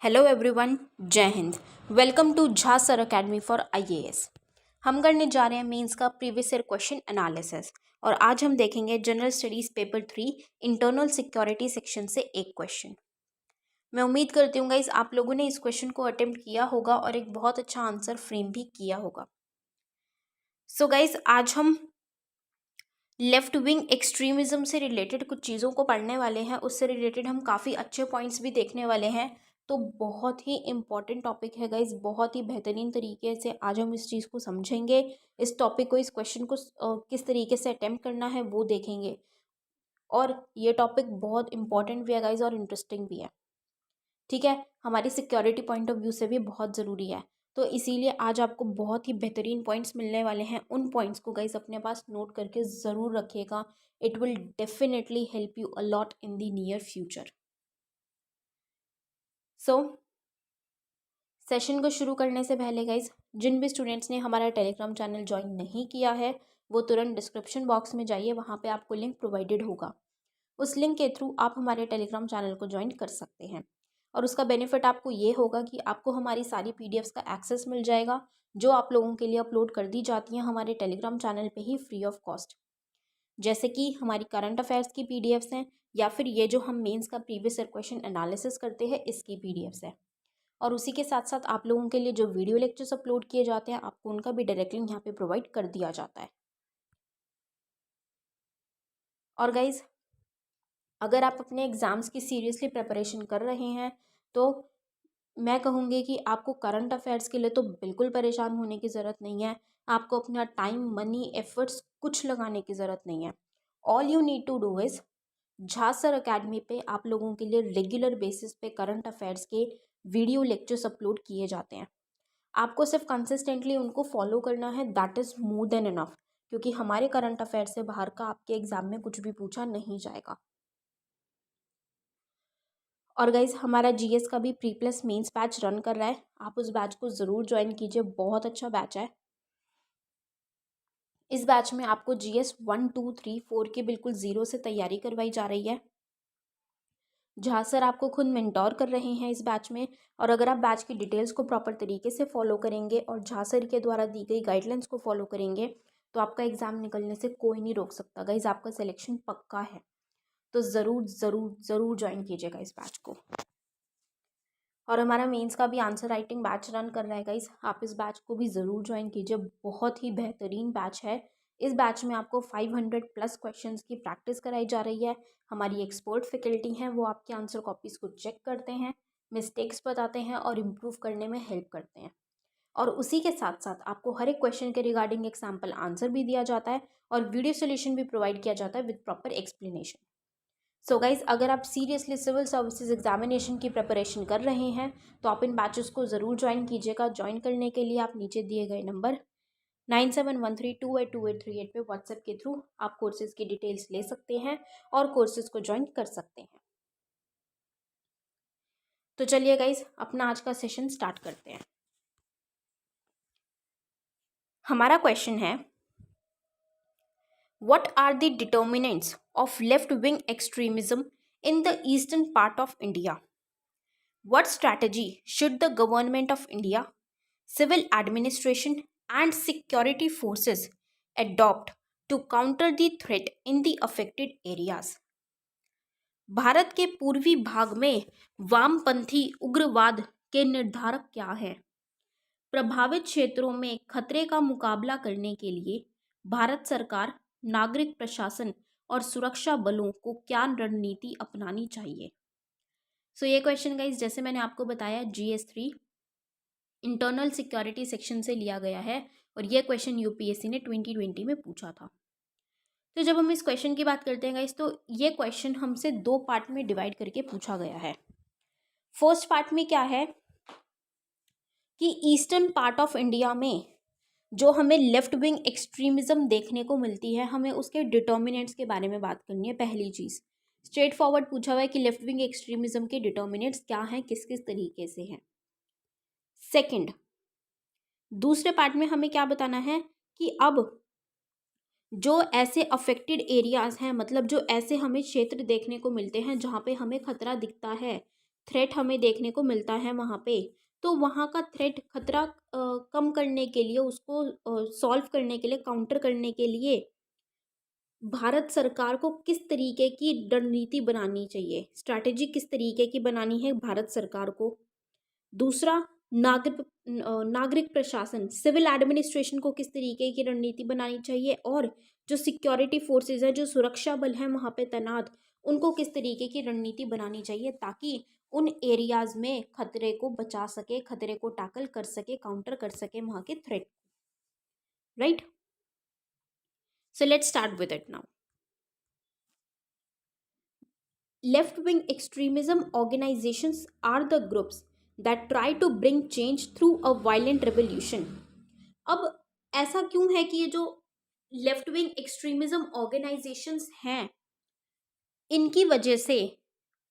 Hello everyone, Jai Hind. Welcome to Jha sir academy for IAS. हम करने जा रहे हैं मेंस का प्रीवियस ईयर क्वेश्चन एनालिसिस और आज हम देखेंगे general studies paper 3 internal security section से एक क्वेश्चन। मैं उम्मीद करती हूँ गाइस आप लोगों ने इस क्वेश्चन को अटेम्प्ट किया होगा और एक बहुत अच्छा आंसर फ्रेम भी किया होगा। सो गाइस आज हम लेफ्ट विंग एक्सट्रीमिज्म से रिलेटेड कुछ चीज़ों को पढ़ने वाले हैं। उससे रिलेटेड हम काफ़ी अच्छे पॉइंट्स भी देखने वाले हैं। तो बहुत ही इम्पॉर्टेंट टॉपिक है गाइज, बहुत ही बेहतरीन तरीके से आज हम इस चीज़ को समझेंगे। इस टॉपिक को, इस क्वेश्चन को किस तरीके से अटेम्प्ट करना है वो देखेंगे। और ये टॉपिक बहुत इंपॉर्टेंट भी है गाइज और इंटरेस्टिंग भी है। ठीक है, हमारी सिक्योरिटी पॉइंट ऑफ व्यू से भी बहुत ज़रूरी है। तो इसीलिए आज आपको बहुत ही बेहतरीन पॉइंट्स मिलने वाले हैं। उन पॉइंट्स को गाइस अपने पास नोट करके ज़रूर रखिएगा। It will definitely help you a lot in the near future. So session को शुरू करने से पहले गाइज जिन भी स्टूडेंट्स ने हमारा टेलीग्राम चैनल ज्वाइन नहीं किया है वो तुरंत डिस्क्रिप्शन बॉक्स में जाइए, वहाँ पे आपको लिंक प्रोवाइडेड होगा। उस लिंक के थ्रू आप हमारे टेलीग्राम चैनल को ज्वाइन कर सकते हैं और उसका बेनिफिट आपको ये होगा कि आपको हमारी सारी पीडीएफ्स का एक्सेस मिल जाएगा जो आप लोगों के लिए अपलोड कर दी जाती हैं हमारे टेलीग्राम चैनल पे ही फ्री ऑफ कॉस्ट। जैसे कि हमारी करंट अफेयर्स की पीडीएफ्स हैं या फिर ये जो हम मेंस का प्रीवियस ईयर क्वेश्चन एनालिसिस करते हैं इसकी पीडीएफ्स है। और उसी के साथ साथ आप लोगों के लिए जो वीडियो लेक्चर्स अपलोड किए जाते हैं आपको उनका भी डायरेक्टली यहाँ पे प्रोवाइड कर दिया जाता है। और गाइज अगर आप अपने एग्ज़ाम्स की सीरियसली प्रिपरेशन कर रहे हैं तो मैं कहूँगी कि आपको करंट अफेयर्स के लिए तो बिल्कुल परेशान होने की ज़रूरत नहीं है। आपको अपना टाइम, मनी, एफर्ट्स कुछ लगाने की ज़रूरत नहीं है। All you need to do is Jha sir academy पे आप लोगों के लिए रेगुलर बेसिस पे करंट अफेयर्स के वीडियो लेक्चर्स अपलोड किए जाते हैं। आपको सिर्फ कंसिस्टेंटली उनको फॉलो करना है, that is more than enough. क्योंकि हमारे करंट अफेयर से बाहर का आपके एग्जाम में कुछ भी पूछा नहीं जाएगा। और गाइज हमारा जीएस का भी pre plus mains batch run कर रहा है, आप उस बैच को ज़रूर ज्वाइन कीजिए, बहुत अच्छा बैच है। इस बैच में आपको जीएस 1, 2, 3, 4 की बिल्कुल ज़ीरो से तैयारी करवाई जा रही है। जहाँ सर आपको खुद मेंटोर कर रहे हैं इस बैच में। और अगर आप बैच की डिटेल्स को प्रॉपर तरीके से फॉलो करेंगे और जहाँ सर के द्वारा दी गई गाइडलाइंस को फॉलो करेंगे तो आपका एग्ज़ाम निकलने से कोई नहीं रोक सकता गाइज, आपका सिलेक्शन पक्का है। तो ज़रूर ज़रूर ज़रूर ज्वाइन कीजिएगा इस बैच को। और हमारा मेंस का भी आंसर राइटिंग बैच रन कर रहा है गाइज, आप इस बैच को भी ज़रूर ज्वाइन कीजिए, बहुत ही बेहतरीन बैच है। इस बैच में आपको 500 प्लस क्वेश्चंस की प्रैक्टिस कराई जा रही है। हमारी एक्सपर्ट फैकल्टी हैं, वो आपके आंसर कॉपीज़ को चेक करते हैं, मिस्टेक्स बताते हैं और इम्प्रूव करने में हेल्प करते हैं। और उसी के साथ साथ आपको हर एक क्वेश्चन के रिगार्डिंग एक सैम्पल आंसर भी दिया जाता है और वीडियो सोल्यूशन भी प्रोवाइड किया जाता है with proper explanation. So guys अगर आप सीरियसली सिविल सर्विसेज एग्जामिनेशन की प्रिपरेशन कर रहे हैं तो आप इन बैचेस को ज़रूर ज्वाइन कीजिएगा। ज्वाइन करने के लिए आप नीचे दिए गए नंबर 9713282838 पे व्हाट्सएप के थ्रू आप कोर्सेज की डिटेल्स ले सकते हैं और कोर्सेज को ज्वाइन कर सकते हैं। तो चलिए गाइज अपना आज का सेशन स्टार्ट करते हैं। हमारा क्वेश्चन है, What are the determinants of left-wing extremism in the eastern part of India? What strategy should the government of India, civil administration and security forces adopt to counter the threat in the affected areas? Bharat के पूर्वी भाग में वामपंथी उग्रवाद के निर्धारक क्या हैं? प्रभावित क्षेत्रों में खतरे का मुकाबला करने के लिए भारत सरकार, नागरिक प्रशासन और सुरक्षा बलों को क्या रणनीति अपनानी चाहिए? सो ये क्वेश्चन गाइस जैसे मैंने आपको बताया GS3 इंटरनल सिक्योरिटी सेक्शन से लिया गया है और ये क्वेश्चन यूपीएससी ने 2020 में पूछा था। तो जब हम इस क्वेश्चन की बात करते हैं गाइस तो ये क्वेश्चन हमसे दो पार्ट में डिवाइड करके पूछा गया है। फर्स्ट पार्ट में क्या है कि ईस्टर्न पार्ट ऑफ इंडिया में जो हमें लेफ्ट विंग एक्सट्रीमिज्म देखने को मिलती है, हमें उसके डिटर्मिनेंट्स के बारे में बात करनी है। पहली चीज़ स्ट्रेट फॉरवर्ड पूछा हुआ है कि लेफ्ट विंग एक्सट्रीमिज्म के डिटर्मिनेंट्स क्या हैं, किस किस तरीके से हैं। सेकंड, दूसरे पार्ट में हमें क्या बताना है कि अब जो ऐसे अफेक्टेड एरियाज हैं, मतलब जो ऐसे हमें क्षेत्र देखने को मिलते हैं जहाँ पे हमें खतरा दिखता है थ्रेट हमें देखने को मिलता है वहाँ पे, तो वहाँ का थ्रेट खतरा कम करने के लिए, उसको सॉल्व करने के लिए, काउंटर करने के लिए भारत सरकार को किस तरीके की रणनीति बनानी चाहिए, स्ट्रैटेजी किस तरीके की बनानी है भारत सरकार को। दूसरा, नागरिक प्रशासन, सिविल एडमिनिस्ट्रेशन को किस तरीके की रणनीति बनानी चाहिए, और जो सिक्योरिटी फोर्सेज हैं, जो सुरक्षा बल हैं वहाँ पे तैनात, उनको किस तरीके की रणनीति बनानी चाहिए ताकि उन एरियाज में खतरे को बचा सके, खतरे को टैकल कर सके, काउंटर कर सके वहाँ के threat. Right, so let's start with it now. Left wing extremism organizations are the groups that try to bring change through a violent revolution. अब ऐसा क्यों है कि ये जो लेफ्ट विंग एक्सट्रीमिज्म ऑर्गेनाइजेशंस हैं, इनकी वजह से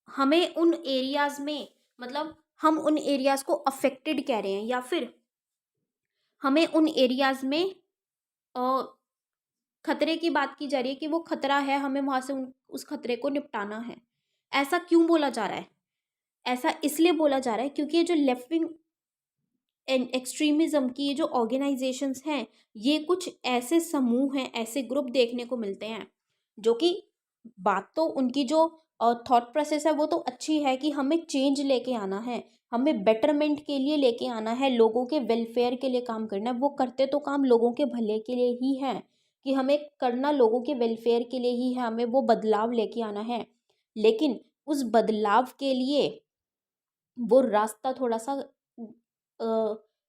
हमें उन एरियाज में, मतलब हम उन एरियाज को अफेक्टेड कह रहे हैं, या फिर हमें उन एरियाज में खतरे की बात की जा रही है कि वो खतरा है, हमें वहां से उस खतरे को निपटाना है। ऐसा क्यों बोला जा रहा है? ऐसा इसलिए बोला जा रहा है क्योंकि ये जो लेफ्ट विंग एक्सट्रीमिज्म की ये जो ऑर्गेनाइजेशंस हैं, ये कुछ ऐसे समूह हैं, ऐसे ग्रुप देखने को मिलते हैं जो कि बात तो उनकी जो थॉट प्रोसेस है वो तो अच्छी है कि हमें चेंज लेके आना है, हमें बेटरमेंट के लिए लेके आना है, लोगों के वेलफेयर के लिए काम करना है। वो करते तो काम लोगों के भले के लिए ही है, कि हमें करना लोगों के वेलफेयर के लिए ही है, हमें वो बदलाव लेके आना है। लेकिन उस बदलाव के लिए वो रास्ता थोड़ा सा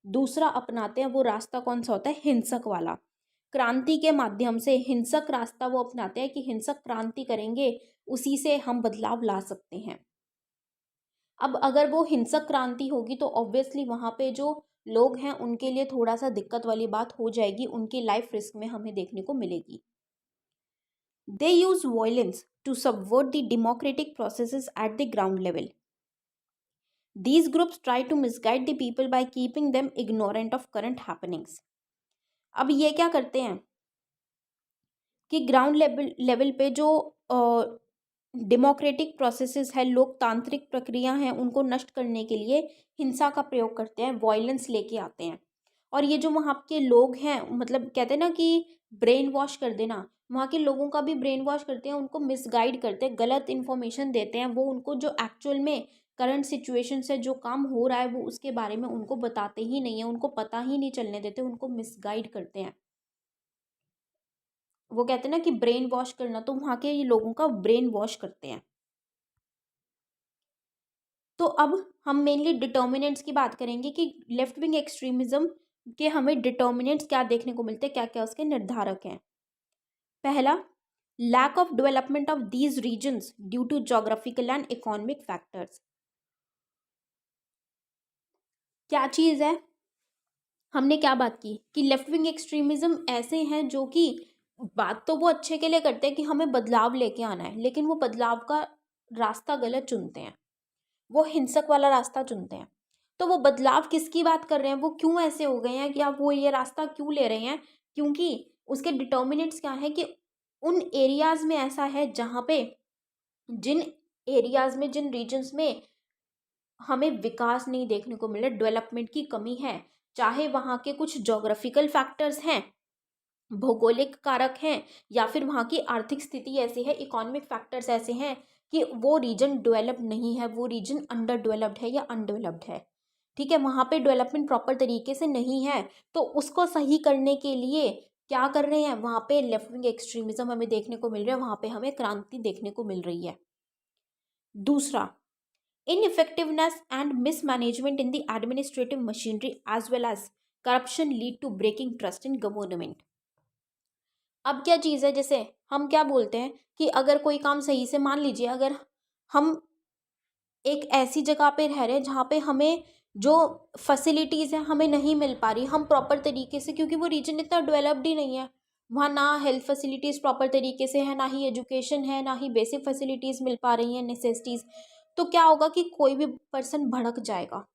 दूसरा अपनाते हैं। वो रास्ता कौन सा होता है? हिंसक वाला। क्रांति के माध्यम से हिंसक रास्ता वो अपनाते हैं कि हिंसक क्रांति करेंगे, उसी से हम बदलाव ला सकते हैं। अब अगर वो हिंसक क्रांति होगी तो ऑब्वियसली वहाँ पे जो लोग हैं उनके लिए थोड़ा सा दिक्कत वाली बात हो जाएगी, उनकी लाइफ रिस्क में हमें देखने को मिलेगी। They use violence to subvert the democratic processes at the ground level. These groups try to misguide the people by keeping them ignorant of current happenings. अब ये क्या करते हैं कि ग्राउंड लेवल पे जो डेमोक्रेटिक प्रोसेसेस है, लोकतांत्रिक प्रक्रिया हैं, उनको नष्ट करने के लिए हिंसा का प्रयोग करते हैं, वायलेंस लेके आते हैं। और ये जो वहाँ के लोग हैं, मतलब कहते हैं ना कि ब्रेन वॉश कर देना, वहाँ के लोगों का भी ब्रेन वॉश करते हैं, उनको मिसगाइड करते हैं, गलत इन्फॉर्मेशन देते हैं। वो उनको जो एक्चुअल में करंट सिचुएशन से जो काम हो रहा है वो उसके बारे में उनको बताते ही नहीं है, उनको पता ही नहीं चलने देते, उनको मिसगाइड करते हैं। वो कहते हैं ना कि ब्रेन वॉश करना, तो वहाँ के ये लोगों का ब्रेन वॉश करते हैं। तो अब हम मेनली डिटर्मिनेंट्स की बात करेंगे कि लेफ्ट विंग एक्सट्रीमिज्म के हमें डिटर्मिनेंट्स क्या देखने को मिलते हैं, क्या क्या उसके निर्धारक हैं। पहला, lack of development of these regions due to geographical and economic factors. क्या चीज़ है? हमने क्या बात की कि लेफ्ट विंग एक्सट्रीमिज्म ऐसे हैं जो कि बात तो वो अच्छे के लिए करते हैं कि हमें बदलाव लेके आना है, लेकिन वो बदलाव का रास्ता गलत चुनते हैं, वो हिंसक वाला रास्ता चुनते हैं। तो वो बदलाव किसकी बात कर रहे हैं, वो क्यों ऐसे हो गए हैं कि आप वो ये रास्ता क्यों ले रहे हैं? क्योंकि उसके डिटर्मिनेंट्स क्या है कि उन एरियाज में ऐसा है जहाँ पे, जिन एरियाज में, जिन रीजन्स में हमें विकास नहीं देखने को मिला, डेवलपमेंट की कमी है, चाहे वहाँ के कुछ जोग्राफिकल फैक्टर्स हैं, भौगोलिक कारक हैं, या फिर वहाँ की आर्थिक स्थिति ऐसी है, इकोनॉमिक फैक्टर्स ऐसे हैं कि वो रीजन डेवलप नहीं है, वो रीजन अंडर डेवलप्ड है या अनडेवलप्ड है। ठीक है, वहाँ पे डेवलपमेंट प्रॉपर तरीके से नहीं है, तो उसको सही करने के लिए क्या कर रहे हैं, वहाँ पे लेफ्ट विंग एक्सट्रीमिज्म हमें देखने को मिल रहा है, वहाँ पे हमें क्रांति देखने को मिल रही है। दूसरा, ineffectiveness and mismanagement in the administrative machinery as well as corruption lead to breaking trust in government. अब क्या चीज़ है, जैसे हम क्या बोलते हैं कि अगर कोई काम सही से, मान लीजिए अगर हम एक ऐसी जगह पे रह रहे हैं जहाँ पे हमें जो फैसिलिटीज़ हैं हमें नहीं मिल पा रही, हम प्रॉपर तरीके से, क्योंकि वो रीजन इतना डेवलप्ड ही नहीं है, वहाँ ना हेल्थ फैसिलिटीज़ प्रॉपर तरीके से है, ना ही एजुकेशन है, ना ही बेसिक फैसिलिटीज़ मिल पा रही हैं, नेसेसिटीज़। तो क्या होगा कि कोई भी पर्सन भड़क जाएगा,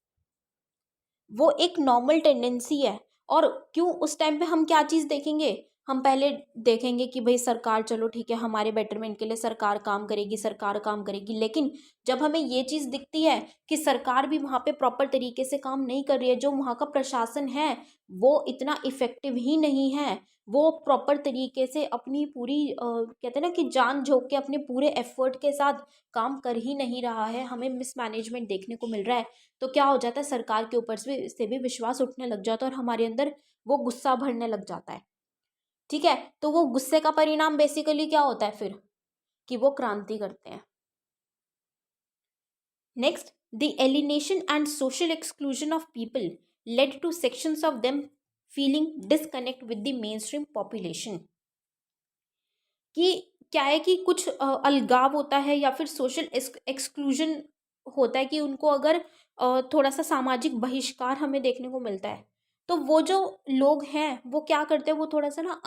वो एक नॉर्मल टेंडेंसी है। और क्यों उस टाइम पे हम क्या चीज़ देखेंगे, हम पहले देखेंगे कि भाई सरकार, चलो ठीक है, हमारे बेटरमेंट के लिए सरकार काम करेगी, सरकार काम करेगी, लेकिन जब हमें ये चीज़ दिखती है कि सरकार भी वहाँ पे प्रॉपर तरीके से काम नहीं कर रही है, जो वहाँ का प्रशासन है वो इतना इफेक्टिव ही नहीं है, वो प्रॉपर तरीके से अपनी पूरी कहते हैं ना कि जान झोंक के अपने पूरे एफर्ट के साथ काम कर ही नहीं रहा है, हमें मिसमैनेजमेंट देखने को मिल रहा है, तो क्या हो जाता है, सरकार के ऊपर से भी विश्वास उठने लग जाता है और हमारे अंदर वो गुस्सा भरने लग जाता है। ठीक है, तो वो गुस्से का परिणाम बेसिकली क्या होता है फिर, कि वो क्रांति करते हैं। Next, the alienation and social exclusion of people led two sections of them feeling disconnect with the main stream population. कि क्या है कि कुछ अलगाव होता है या फिर सोशल एक्सक्लूजन होता है, कि उनको अगर थोड़ा सा सामाजिक बहिष्कार हमें देखने को मिलता है, तो वो जो लोग हैं वो क्या करते हैं, वो थोड़ा सा ना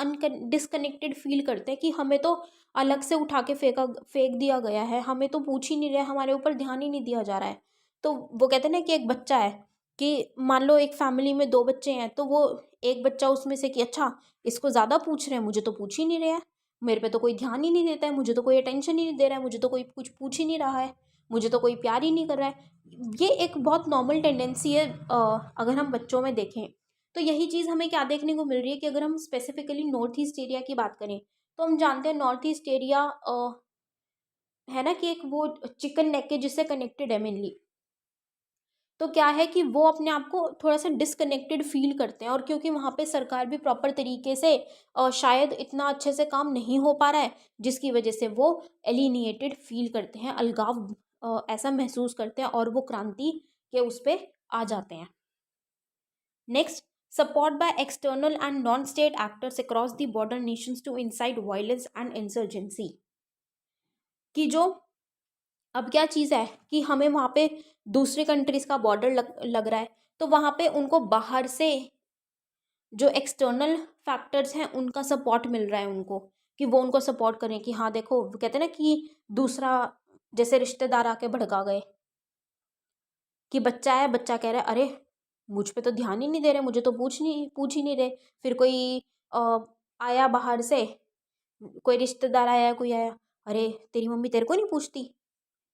डिसकनेक्टेड फील करते हैं कि हमें तो अलग से उठा के फेंक दिया गया है, हमें तो पूछ ही नहीं रहा है, हमारे ऊपर ध्यान ही नहीं दिया जा रहा है। तो वो कहते हैं ना कि एक बच्चा है, कि मान लो एक फैमिली में दो बच्चे हैं, तो वो एक बच्चा उसमें से कि अच्छा इसको ज़्यादा पूछ रहे हैं, मुझे तो पूछ ही नहीं रहा है, मेरे पे तो कोई ध्यान ही नहीं देता है, मुझे तो कोई अटेंशन ही नहीं दे रहा है, मुझे तो कोई कुछ पूछ ही नहीं रहा है, मुझे तो कोई प्यार ही नहीं कर रहा है। ये एक बहुत नॉर्मल टेंडेंसी है अगर हम बच्चों में देखें। तो यही चीज़ हमें क्या देखने को मिल रही है कि अगर हम स्पेसिफिकली नॉर्थ ईस्ट एरिया की बात करें, तो हम जानते हैं नॉर्थ ईस्ट एरिया है ना कि एक वो चिकन नेक के जिससे कनेक्टेड है मेनली। तो क्या है कि वो अपने आप को थोड़ा सा डिसकनेक्टेड फील करते हैं, और क्योंकि वहाँ पे सरकार भी प्रॉपर तरीके से शायद इतना अच्छे से काम नहीं हो पा रहा है, जिसकी वजह से वो एलिनिएटेड फील करते हैं, अलगाव ऐसा महसूस करते हैं, और वो क्रांति के उस पर आ जाते हैं। Next, support by external and non state actors across the border nations to incite violence and insurgency. कि जो अब क्या चीज़ है कि हमें वहाँ पे दूसरी कंट्रीज़ का बॉर्डर लग रहा है, तो वहाँ पे उनको बाहर से जो एक्सटर्नल फैक्टर्स हैं उनका सपोर्ट मिल रहा है उनको, कि वो उनको सपोर्ट करें कि हाँ देखो, वो कहते हैं ना कि दूसरा जैसे रिश्तेदार आके भड़का गए, कि बच्चा है, बच्चा कह रहा है अरे मुझ पे तो ध्यान ही नहीं दे रहे, मुझे तो पूछ ही नहीं रहे, फिर कोई आया बाहर से, कोई रिश्तेदार आया, कोई आया, अरे तेरी मम्मी तेरे को नहीं पूछती,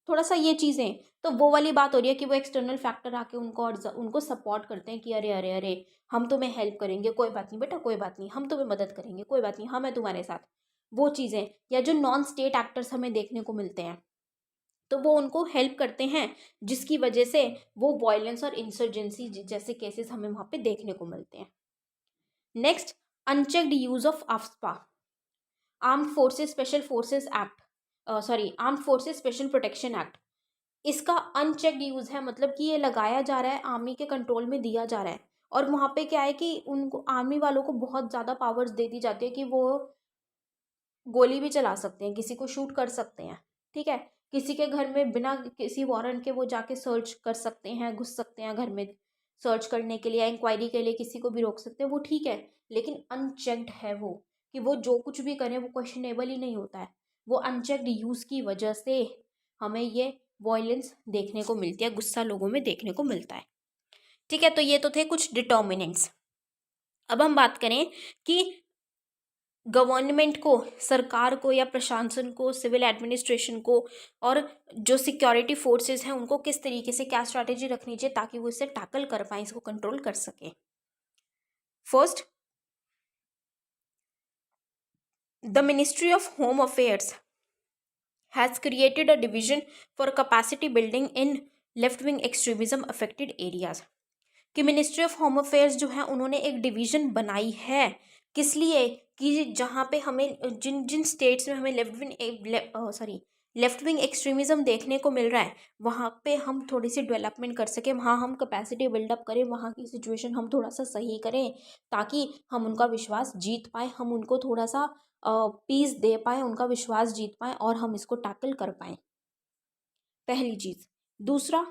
थोड़ा सा ये चीज़ें, तो वो वाली बात हो रही है कि वो एक्सटर्नल फैक्टर आके उनको और उनको सपोर्ट करते हैं कि अरे अरे अरे हम तुम्हें हेल्प करेंगे, कोई बात नहीं बेटा, कोई बात नहीं, हम तुम्हें मदद करेंगे, कोई बात नहीं, हम हैं तुम्हारे साथ। वो चीज़ें, या जो नॉन स्टेट एक्टर्स हमें देखने को मिलते हैं, तो वो उनको हेल्प करते हैं, जिसकी वजह से वो वायलेंस और इंसर्जेंसी जैसे केसेस हमें वहाँ पे देखने को मिलते हैं। Next, unchecked use of AFSPA, armed forces special forces act, armed forces special protection act. इसका अनचेक्ड यूज़ है, मतलब कि ये लगाया जा रहा है, आर्मी के कंट्रोल में दिया जा रहा है, और वहाँ पे क्या है कि उनको आर्मी वालों को बहुत ज़्यादा पावर्स दे दी जाती है कि वो गोली भी चला सकते हैं, किसी को शूट कर सकते हैं। ठीक है, किसी के घर में बिना किसी वारंट के वो जाके सर्च कर सकते हैं, घुस सकते हैं घर में सर्च करने के लिए, इंक्वायरी के लिए किसी को भी रोक सकते हैं, वो ठीक है, लेकिन अनचेक्ड है वो, कि वो जो कुछ भी करें वो क्वेश्चनेबल ही नहीं होता है। वो अनचेक्ड यूज़ की वजह से हमें ये वॉयलेंस देखने को मिलती है, गुस्सा लोगों में देखने को मिलता है। ठीक है, तो ये तो थे कुछ डिटर्मिनेंट्स। अब हम बात करें कि गवर्नमेंट को, सरकार को या प्रशासन को, सिविल एडमिनिस्ट्रेशन को, और जो सिक्योरिटी फोर्सेस हैं उनको किस तरीके से क्या स्ट्रैटेजी रखनी चाहिए ताकि वो इसे टैकल कर पाए, इसको कंट्रोल कर सके। First, the ministry of home affairs has created a division for capacity building in left wing extremism affected areas. कि मिनिस्ट्री ऑफ होम अफेयर्स जो है उन्होंने एक डिवीज़न बनाई है, किस लिए, कि जहाँ पे हमें जिन जिन स्टेट्स में हमें लेफ्ट विंग एक्सट्रीमिज़म देखने को मिल रहा है, वहाँ पे हम थोड़ी सी डेवलपमेंट कर सकें, वहाँ हम कैपेसिटी बिल्डअप करें, वहाँ की सिचुएशन हम थोड़ा सा सही करें, ताकि हम उनका विश्वास जीत पाएँ, हम उनको थोड़ा सा पीस दे पाएँ, उनका विश्वास जीत पाएँ, और हम इसको टैकल कर पाएँ। पहली चीज़। दूसरा,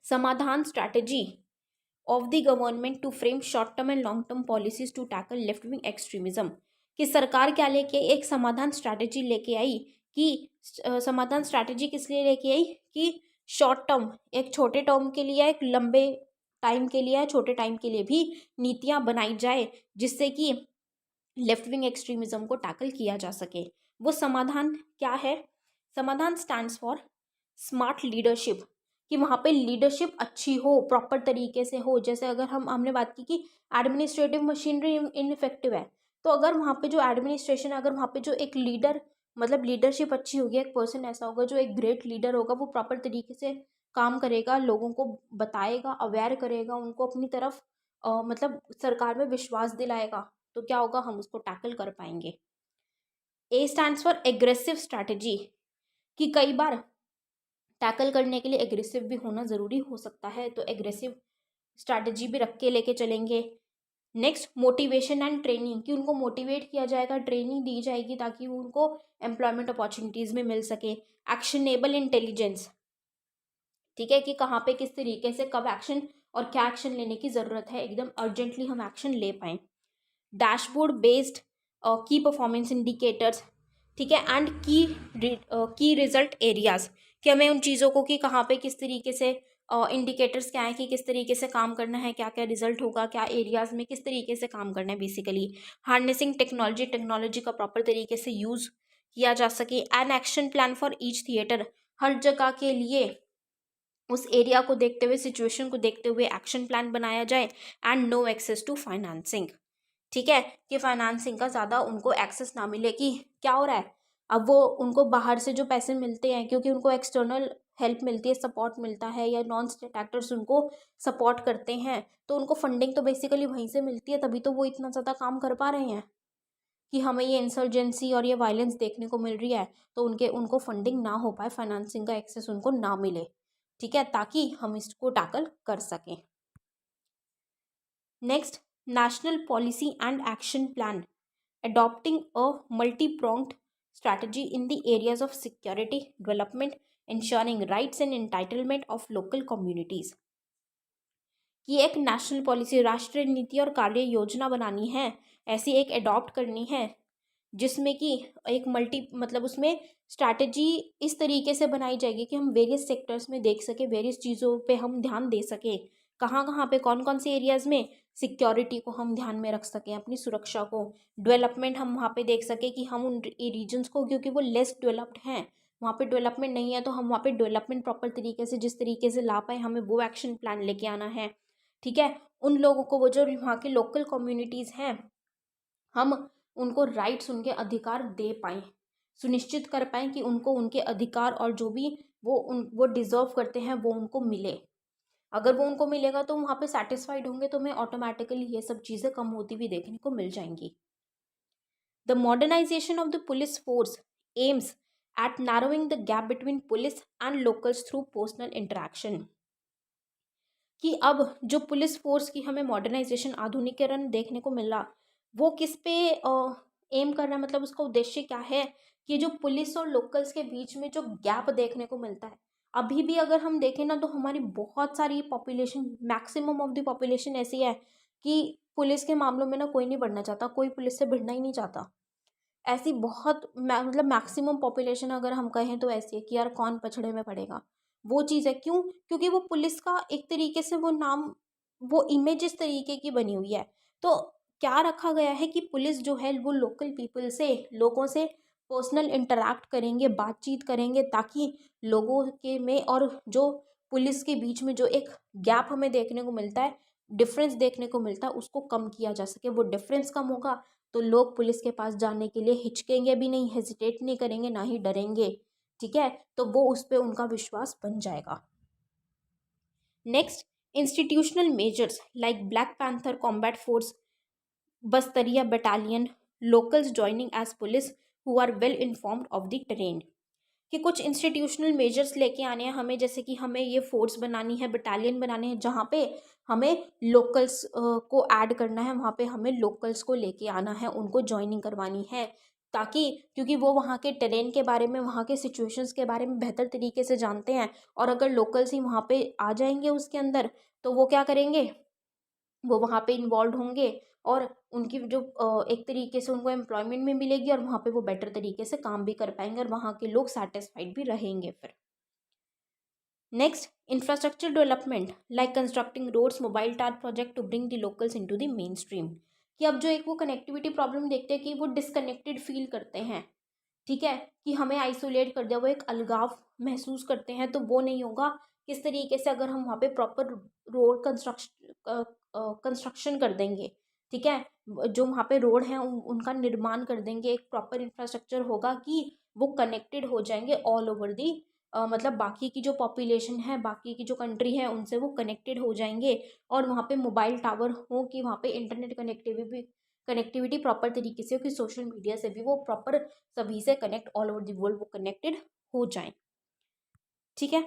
समाधान strategy of the government to frame short term and long term policies to tackle left wing extremism. कि सरकार क्या लेके एक समाधान स्ट्रैटेजी लेके आई, कि समाधान स्ट्रैटेजी किस लिए लेके आई, कि शॉर्ट टर्म, एक छोटे टर्म के लिए, एक लंबे टाइम के लिए, छोटे टाइम के लिए भी नीतियां बनाई जाए, जिससे कि लेफ्ट विंग एक्सट्रीमिज्म को टैकल किया जा सके। वो समाधान क्या है? समाधान स्टैंड्स फॉर स्मार्ट लीडरशिप, कि वहाँ पे लीडरशिप अच्छी हो, प्रॉपर तरीके से हो। जैसे अगर हमने बात की कि एडमिनिस्ट्रेटिव मशीनरी इनफेक्टिव है, तो अगर वहाँ पे जो एडमिनिस्ट्रेशन है, अगर वहाँ पे जो एक लीडर, मतलब लीडरशिप अच्छी होगी, एक पर्सन ऐसा होगा जो एक ग्रेट लीडर होगा, वो प्रॉपर तरीके से काम करेगा, लोगों को बताएगा, अवेयर करेगा, उनको अपनी तरफ मतलब सरकार में विश्वास दिलाएगा, तो क्या होगा, हम उसको टैकल कर पाएंगे। ए स्टैंड्स फॉर एग्रेसिव स्ट्रैटेजी, कि कई बार टैकल करने के लिए एग्रेसिव भी होना ज़रूरी हो सकता है, तो एग्रेसिव स्ट्रैटेजी भी रख के लेके चलेंगे। नेक्स्ट, मोटिवेशन एंड ट्रेनिंग, कि उनको मोटिवेट किया जाएगा, ट्रेनिंग दी जाएगी ताकि उनको एम्प्लॉयमेंट अपॉर्चुनिटीज़ में मिल सके। एक्शनेबल इंटेलिजेंस, ठीक है, कि कहाँ पे किस तरीके से कब एक्शन और क्या एक्शन लेने की ज़रूरत है, एकदम अर्जेंटली हम एक्शन ले पाएँ। डैशबोर्ड बेस्ड की परफॉर्मेंस इंडिकेटर्स, ठीक है, एंड की रिजल्ट एरियाज, कि हमें उन चीज़ों को कि कहाँ पे किस तरीके से इंडिकेटर्स क्या है, कि किस तरीके से काम करना है, क्या क्या रिजल्ट होगा, क्या एरियाज में किस तरीके से काम करना है। बेसिकली हार्नेसिंग टेक्नोलॉजी, टेक्नोलॉजी का प्रॉपर तरीके से यूज़ किया जा सके। An action plan for each theatre, हर जगह के लिए उस एरिया को देखते हुए, सिचुएशन को देखते हुए एक्शन प्लान बनाया जाए। And no access to financing, ठीक है, कि फाइनेंसिंग का ज़्यादा उनको एक्सेस ना मिले। कि क्या हो रहा है, अब वो उनको बाहर से जो पैसे मिलते हैं, क्योंकि उनको एक्सटर्नल हेल्प मिलती है, सपोर्ट मिलता है, या नॉन स्टेट एक्टर्स उनको सपोर्ट करते हैं, तो उनको फंडिंग तो बेसिकली वहीं से मिलती है, तभी तो वो इतना ज़्यादा काम कर पा रहे हैं। कि हमें ये इंसर्जेंसी और ये वायलेंस देखने को मिल रही है, तो उनको फंडिंग ना हो पाए, फाइनेंसिंग का एक्सेस उनको ना मिले, ठीक है, ताकि हम इसको टैकल कर सकें। Next, national policy and action plan, adopting a multi-pronged strategy in the areas of security, development, ensuring rights and entitlement of local communities, कि एक नेशनल पॉलिसी, राष्ट्रीय नीति और कार्य योजना बनानी है, ऐसी एक अडॉप्ट करनी है, जिसमें कि एक मल्टी, मतलब उसमें स्ट्रैटेजी इस तरीके से बनाई जाएगी कि हम वेरियस सेक्टर्स में देख सकें, वेरियस चीज़ों पे हम ध्यान दे सकें, कहाँ कहाँ पे कौन कौन से एरियाज़ में सिक्योरिटी को हम ध्यान में रख सकें, अपनी सुरक्षा को। डेवलपमेंट हम वहाँ पे देख सकें कि हम उन रीजन्स को, क्योंकि वो लेस डेवलप्ड हैं, वहाँ पे डेवलपमेंट नहीं है, तो हम वहाँ पे डेवलपमेंट प्रॉपर तरीके से जिस तरीके से ला पाए, हमें वो एक्शन प्लान लेके आना है, ठीक है। उन लोगों को, वो जो वहाँ के लोकल कम्युनिटीज़ हैं, हम उनको राइट्स, उनके अधिकार दे पाएँ, सुनिश्चित कर पाएँ कि उनको उनके अधिकार और जो भी वो डिज़र्व करते हैं वो उनको मिले। अगर वो उनको मिलेगा तो वहाँ पे सैटिस्फाइड होंगे, तो हमें ऑटोमेटिकली ये सब चीज़ें कम होती हुई देखने को मिल जाएंगी। The modernisation of the police force aims at narrowing the gap between police and locals through personal interaction, कि अब जो पुलिस फोर्स की हमें मॉडर्नाइजेशन, आधुनिकीकरण देखने को मिल रहा, वो किस पे एम कर रहा है, मतलब उसका उद्देश्य क्या है, कि जो पुलिस और लोकल्स के बीच में जो गैप देखने को मिलता है, अभी भी अगर हम देखें ना, तो हमारी बहुत सारी population, maximum of the population ऐसी है कि पुलिस के मामलों में ना कोई नहीं बढ़ना चाहता, कोई पुलिस से भिड़ना ही नहीं चाहता। ऐसी बहुत मतलब मैक्सिमम पॉपुलेशन अगर हम कहें तो ऐसी है कि यार कौन पछड़े में पड़ेगा, वो चीज़ है। क्यों? क्योंकि वो पुलिस का एक तरीके से वो नाम, वो इमेज इस तरीके की बनी हुई है। तो क्या रखा गया है कि पुलिस जो है वो लोकल पीपल से, लोगों से पर्सनल इंटरैक्ट करेंगे, बातचीत करेंगे, ताकि लोगों के में और जो पुलिस के बीच में जो एक गैप हमें देखने को मिलता है, डिफरेंस देखने को मिलता है, उसको कम किया जा सके। वो डिफरेंस कम होगा तो लोग पुलिस के पास जाने के लिए हिचकेंगे भी नहीं, हेजिटेट नहीं करेंगे, ना ही डरेंगे, ठीक है। तो वो उस पर उनका विश्वास बन जाएगा। Next, institutional measures like black panther combat force, Bastariya battalion, locals joining as police who are well informed of the terrain, कि कुछ इंस्टीट्यूशनल मेजर्स लेके आने हैं हमें, जैसे कि हमें ये फोर्स बनानी है, बटालियन बनाने हैं, जहाँ पे हमें लोकल्स को ऐड करना है, वहाँ पे हमें लोकल्स को लेके आना है, उनको ज्वाइनिंग करवानी है, ताकि, क्योंकि वो वहाँ के टेरेन के बारे में, वहाँ के सिचुएशंस के बारे में बेहतर तरीके से जानते हैं, और अगर लोकल्स ही वहाँ पे आ जाएंगे उसके अंदर, तो वो क्या करेंगे, वो वहाँ पे इन्वॉल्व होंगे, और उनकी जो एक तरीके से उनको एम्प्लॉयमेंट में मिलेगी, और वहाँ पे वो बेटर तरीके से काम भी कर पाएंगे, और वहाँ के लोग सेटिस्फाइड भी रहेंगे फिर। Next, infrastructure development like constructing roads, mobile tower project to bring the locals into the mainstream, कि अब जो एक वो कनेक्टिविटी प्रॉब्लम देखते हैं कि वो डिसकनेक्टेड फील करते हैं, ठीक है, कि हमें आइसोलेट कर दिया, वो एक अलगाव महसूस करते हैं, तो वो नहीं होगा। किस तरीके से अगर हम वहाँ पे प्रॉपर रोड कंस्ट्रक्शन कर देंगे, ठीक है, जो वहाँ पे रोड हैं उनका निर्माण कर देंगे, एक प्रॉपर इंफ्रास्ट्रक्चर होगा कि वो कनेक्टेड हो जाएंगे ऑल ओवर दी, मतलब बाकी की जो पॉपुलेशन है, बाकी की जो कंट्री है, उनसे वो कनेक्टेड हो जाएंगे। और वहाँ पे मोबाइल टावर हो कि वहाँ पे इंटरनेट कनेक्टिविटी प्रॉपर तरीके से हो कि सोशल मीडिया से भी वो प्रॉपर सभी से connect all over the world वो कनेक्टेड हो जाएं, ठीक है।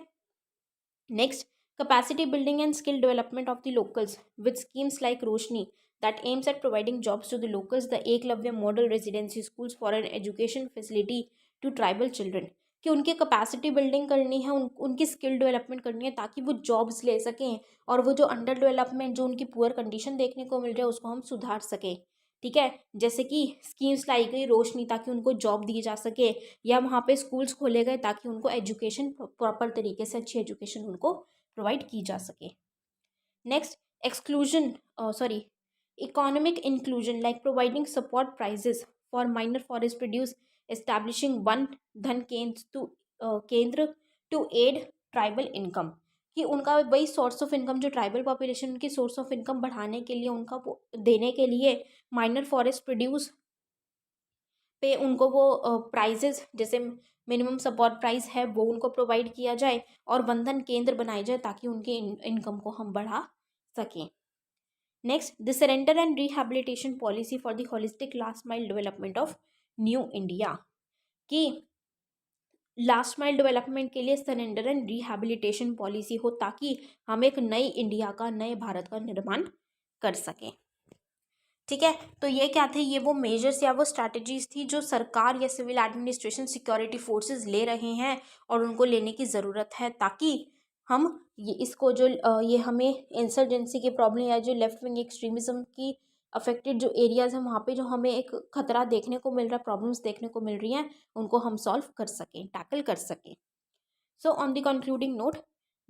Next, capacity building and skill development of the locals with schemes like Roshni that aims at providing jobs to the locals, the Eklavya model residency schools for an education facility to tribal children, कि उनकी capacity building करनी है, उनकी skill development करनी है ताकि वो jobs ले सकें और वो जो अंडर डेवलपमेंट, जो उनकी पुअर कंडीशन देखने को मिल रहा है, उसको हम सुधार सकें, ठीक है। जैसे कि स्कीम्स लाई गई रोशनी ताकि उनको जॉब दी जा सके, या वहाँ पे स्कूल्स खोले गए ताकि उनको एजुकेशन प्रॉपर तरीके से अच्छी एजुकेशन उनको प्रोवाइड की जा सके। Next, exclusion sorry economic inclusion like providing support prices for minor forest produce, establishing Van Dhan Kendra to aid tribal income, कि उनका वही सोर्स ऑफ इनकम, जो ट्राइबल पॉपुलेशन उनकी सोर्स ऑफ इनकम बढ़ाने के लिए, उनका देने के लिए माइनर फॉरेस्ट प्रोड्यूस पे उनको वो प्राइजेस, जैसे मिनिमम सपोर्ट प्राइस है वो उनको प्रोवाइड किया जाए और बंधन केंद्र बनाए जाए ताकि उनके इनकम को हम बढ़ा सकें। Next, the surrender and rehabilitation policy for the holistic last mile development of new India, कि लास्ट माइल डेवलपमेंट के लिए सरेंडर एंड रिहैबिलिटेशन पॉलिसी हो ताकि हम एक नई इंडिया का, नए भारत का निर्माण कर सकें, ठीक है। तो ये क्या थे, ये वो मेजर्स या वो स्ट्रैटेजीज थी जो सरकार या सिविल एडमिनिस्ट्रेशन सिक्योरिटी फोर्सेस ले रहे हैं और उनको लेने की ज़रूरत है ताकि हम ये इसको जो ये हमें इंसर्जेंसी की प्रॉब्लम या जो लेफ्ट विंग एक्सट्रीमिज्म की अफेक्टेड जो एरियाज़ हैं वहाँ पे जो हमें एक खतरा देखने को मिल रहा है, प्रॉब्लम्स देखने को मिल रही हैं, उनको हम सॉल्व कर सकें, टैकल कर सकें। So, on the concluding note,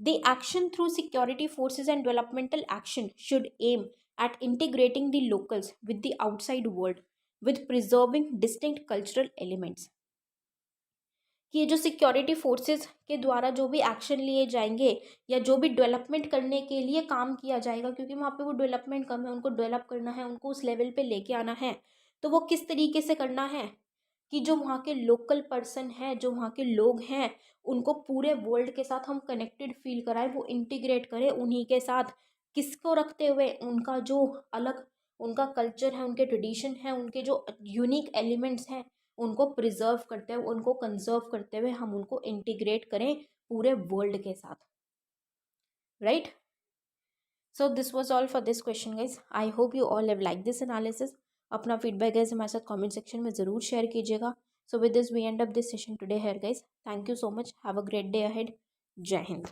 the action through security forces and developmental action should aim at integrating the locals with the outside world with preserving distinct cultural elements. कि ये जो सिक्योरिटी फोर्सेस के द्वारा जो भी action लिए जाएंगे या जो भी डेवलपमेंट करने के लिए काम किया जाएगा, क्योंकि वहाँ पे वो डेवलपमेंट कम है, उनको डेवलप करना है, उनको उस लेवल पे लेके आना है, तो वो किस तरीके से करना है कि जो वहाँ के लोकल पर्सन हैं, जो वहाँ के लोग हैं, उनको पूरे वर्ल्ड के साथ हम कनेक्टेड फील कराएं, वो इंटीग्रेट करें उन्हीं के साथ, किसको रखते हुए, उनका जो अलग उनका कल्चर है, उनके ट्रेडिशन है, उनके जो यूनिक एलिमेंट्स हैं, उनको प्रिजर्व करते हुए, उनको कंजर्व करते हुए हम उनको इंटीग्रेट करें पूरे वर्ल्ड के साथ, right. So this was all for this question guys. I hope you all have like this analysis. अपना फीडबैक गाइज हमारे साथ कमेंट सेक्शन में ज़रूर शेयर कीजिएगा। So with this we end up this session today here guys. Thank you so much, have a great day ahead. Jai Hind.